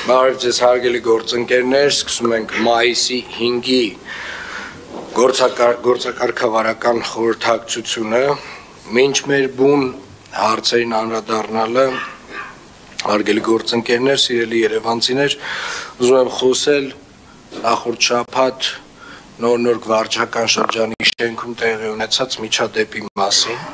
Բարև ձեզ հարգելի գործընկերներ, սկսում ենք մայիսի 5-ի գործակարգավարական խորհրդակցությունը, մինչ մեր բուն հարցերին անդրադառնալը, հարգելի գործընկերներ, սիրելի երևանցիներ, ուզում եմ խոսել նախորդ շաբաթ նոր վարչական շրջանի շենքում տեղի ունեցած միջադեպի մասին։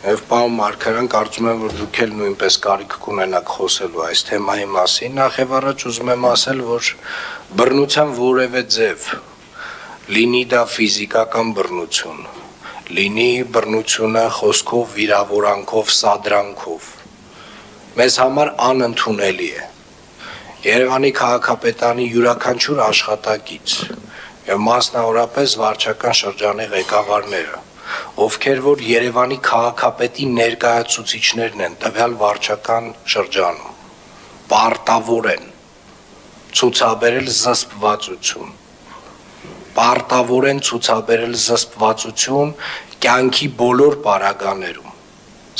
Եվ պարոն Մարգարյան, կարծում եմ, որ դուք էլ նույնպես կարիք կունենաք խոսելու այս թեմայի մասին։ Նախ եւ առաջ ուզում եմ ասել, որ բռնության որևէ ձև, լինի դա ֆիզիկական բռնություն, լինի բռնությունը խոսքով, վիրավորանքով, սադրանքով, մեզ համար անընդունելի է։ Երևանի քաղաքապետարանի յուրաքանչյուր աշխատակից եւ մասնավորապես վարչական շրջանի ղեկավարները, ովքեր որ Երևանի քաղաքապետի ներկայացուցիչներն են տվյալ վարչական շրջանում, պարտավոր են ցուցաբերել զսպվածություն, պարտավոր են ցուցաբերել զսպվածություն կյանքի բոլոր պարագաներում։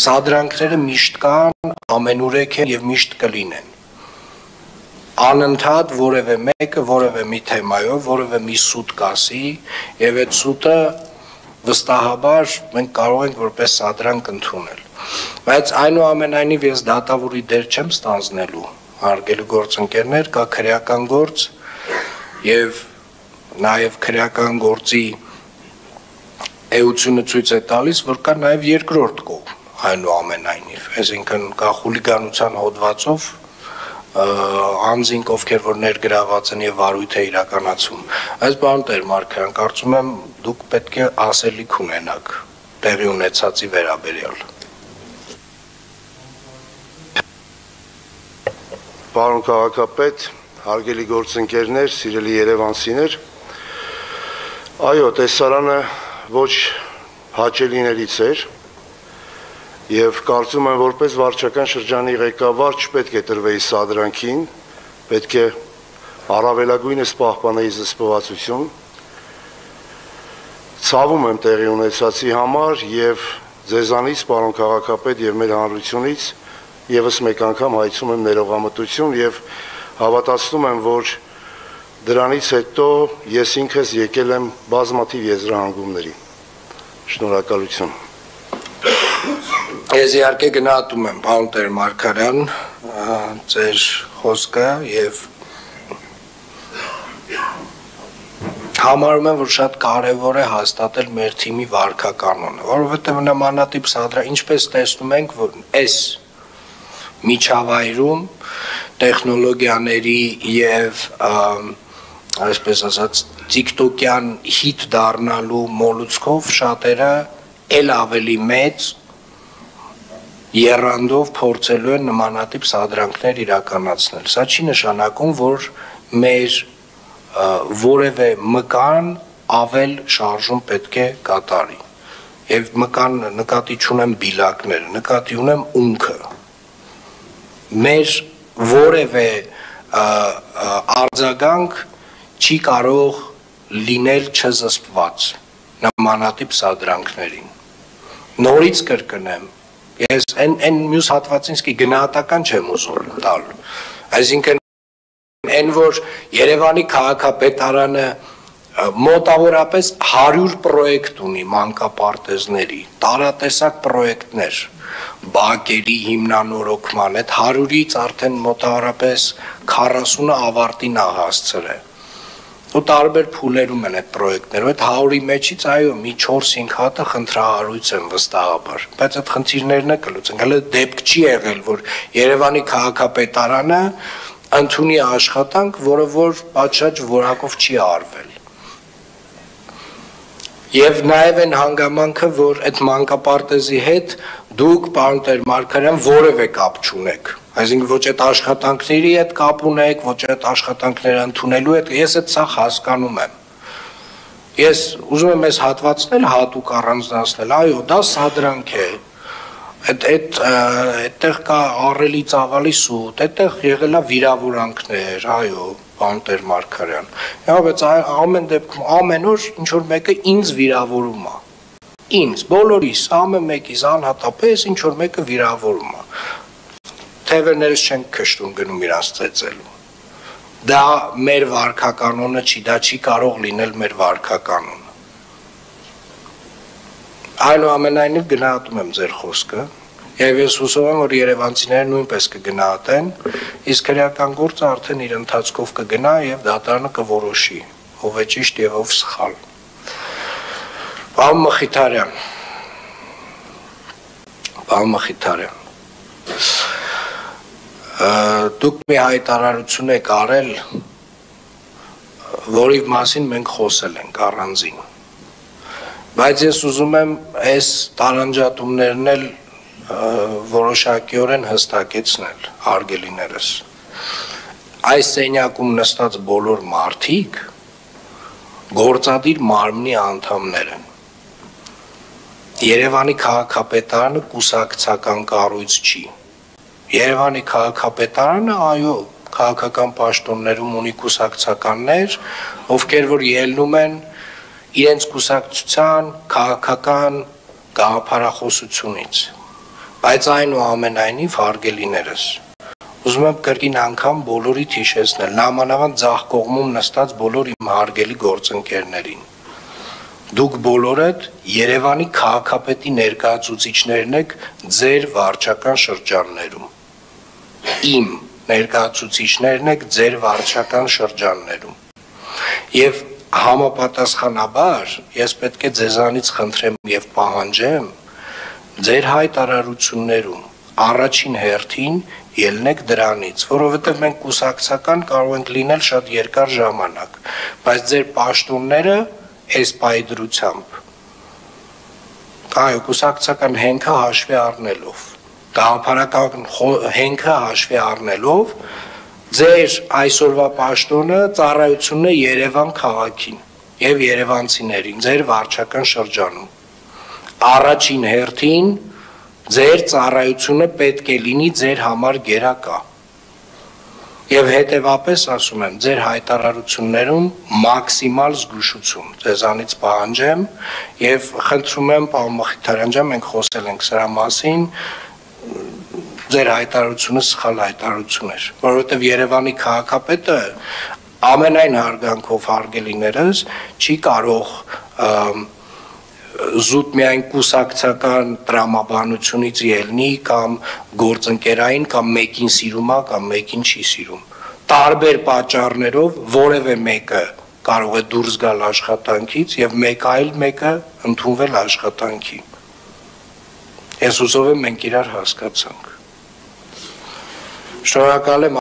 Սադրանքները միշտ կան, ամենուրեք են եւ միշտ կլինեն։ Անընդհատ որևէ մեկը որևէ մի թեմայով, որևէ մի սուտ կասի եւ այդ սուտը վստահաբար մենք կարող ենք որպես սադրանք ընդունել, բայց այնուամենայնիվ ես դատավորի դեր չեմ ստանձնելու, հարգելի գործընկերներ, կա քրեական գործ եւ նաեւ քրեական գործի էությունը ցույց է տալիս, որ կա նաեւ երկրորդ կողմ, այնուամենայնիվ, այսինքն կա խուլիգանության հոդվածով անձինք, ովքեր որ ներգրաված են եւ վարույթ է իրականացում։ Այս բան Տեր Մարգարյան, կարծում եմ դուք պետք է ասելիք ունենաք տեղի ունեցածի վերաբերյալ։ Պարոն քաղաքապետ, հարգելի գործընկերներ, սիրելի երևանցիներ, այո, տեսարանը ոչ հաճելիներից էր եւ կարծում եմ, որպես վարչական շրջանի ղեկավար չպետք է տրվեի սադրանքին, պետք է առավելագույնս պահպանեի զսպվածություն։ Ցավում եմ տեղի ունեցածի համար եւ ձեզանից, պարոն քաղաքապետ, եւ մեր հանրությունից եւս մեկ անգամ հայցում եմ ներողամտություն եւ հավատացնում եմ, որ դրանից հետո ես ինքս եկել եմ բազմաթիվ եզրահանգումների։ Շնորհակալություն։ Ես իհարկե գնահատում եմ, պարոն Տեր Մարգարյան, ձեր խոսքը եւ համարում եմ, որ շատ կարեւոր է հաստատել մեր թիմի վարքականոնը, որովհետեւ նմանատիպ սադրանք, ինչպես տեսնում ենք, որ այս միջավայրում տեխնոլոգիաների եւ այսպես ասած TikTok-յան հիթ դառնալու մոլուցքով շատերը էլ ավելի մեծ եռանդով փորձելու են նմանատիպ սադրանքներ իրականացնել։ Սա չի նշանակում, որ մեր որևէ մկան ավել շարժում պետք է կատարի։ Եվ մկան նկատի չունեմ բիլակները, նկատի ունեմ ունքը։ Մեր որևէ արձագանք չի կարող լինել չզսպված նմանատիպ սադրանքներին։ Նորից կրկնեմ, ես այն մյուս հատվածին գնահատական չեմ ուզում տալ, այսինքն այն որ Երևանի քաղաքապետարանը մոտավորապես 100 պրոյեկտ ունի մանկապարտեզների, տարատեսակ պրոյեկտներ, բակերի հիմնանորոգման, այդ 100-ից արդեն մոտավորապես 40-ը ավարտին է հասցրել։ Ու տարբեր փուլերում են այդ պրոյեկտները, այդ 100-ի մեջից այո, մի 4-5 հատը խնդրահարույց են վստահաբար, բայց այդ խնդիրներն է կլուծենք։ Հələ դեպք չի եղել, որ Երևանի քաղաքապետարանը ընդունի աշխատանք, որը որ պատշաճ որակով չի արվել։ Եվ նաև այն հանգամանքը, որ այդ մանկապարտեզի հետ դուք, պարոն Տեր Մարգարյան, որևէ կապ չունեք։ Այսինքն ոչ այդ աշխատանքների հետ կապ ունեք, ոչ այդ աշխատանքները ընդունելու հետ, ես այդ սա հասկանում եմ։ Ես ուզում եմ այս հատվածնել հատուկ առանձնացնել, այո, դա սադրանք է։ Այդտեղ կա առելի ծավալի սուտ, այդտեղ եղել է վիրավորանքներ, այո, պարոն Տեր Մարգարյան։ Բայց ամեն դեպքում ամեն օր ինչ որ մեկը ինձ վիրավորում է։ Ինձ, բոլորիս, ամեն մեկիս անհատապես ինչ որ մեկը վիրավորում է։ թևերներս չեն քշտում գնում իրանց ծեծելու։ Դա մեր վարքականոնը չի, դա չի կարող լինել մեր վարքականոնը։ Այնուամենայնիվ գնահատում եմ ձեր խոսքը, եւ ես հուսով եմ, որ երևանցիները նույնպես կգնահատեն, իսկ քրեական գործը արդեն իր ընթացքով կգնա եւ դատարանը կորոշի, ով է ճիշտ եւ ով սխալ։ Պարոն Մխիթարյան, դուք մի հայտարարություն եք արել, որի մասին մենք խոսել ենք առանձին, բայց ես ուզում եմ այս տարանջատումներն էլ որոշակիորեն հստակեցնել, հարգելիներս, այս սենյակում նստած բոլոր մարդիկ գործադիր մարմնի անդամներ են, Երևանի քաղաքապետարանը կուսակցական կառույց չի, Երևանի քաղաքապետարանը, այո, քաղաքական պաշտոններում ունի կուսակցականներ, ովքեր որ ելնում են իրենց կուսակցության քաղաքական գաղափարախոսությունից, բայց այնուամենայնիվ հարգելիներս, ուզում եմ կրկին անգամ բոլորիդ հիշեցնել, նամանավանդ ձախ կողմում նստած բոլոր իմ հարգելի գործընկերներին, դուք բոլորդ Երևանի քաղաքապետի ներկայացուցիչներն եք ձեր վարչական շրջաններում, իմ ներկայացուցիչներն եք ձեր վարչական շրջաններում, եւ համապատասխանաբար ես պետք է ձեզանից խնդրեմ եւ պահանջեմ ձեր հայտարարություններում առաջին հերթին ելնեք դրանից, որովհետեւ մենք կուսակցական կարող ենք լինել շատ երկար ժամանակ, բայց ձեր պաշտոնները այս պայդրությամբ, այո, կուսակցական հենքը հաշվի առնելով, գաղափարական հենքը հաշվի առնելով, ձեր այսօրվա պաշտոնը ծառայությունն է Երևան քաղաքին եւ երևանցիներին, ձեր վարչական շրջանում, առաջին հերթին ձեր ծառայությունը պետք է լինի ձեր համար գերակա, եւ հետեւապես ասում եմ, ձեր հայտարարություններում մաքսիմալ զգուշություն ձեզանից պահանջեմ եւ խնդրում եմ, պարոն Մխիթարյան ջան, մենք խոսել ենք սրա մասին, ձեր հայտարարությունը սխալ հայտարարություն էր, որովհետեւ Երևանի քաղաքապետը ամենայն հարգանքով հարգելիներս չի կարող զուտ միայն կուսակցական տրամաբանությունից ելնի կամ գործընկերային կամ մեկին սիրում է կամ մեկին չի սիրում, տարբեր պատճառներով որևէ մեկը կարող է դուրս գալ աշխատանքից եւ մեկ այլ մեկը ընդունվել աշխատանքի, ես հուսով եմ մենք իրար հասկացանք, շնորհակալ եմ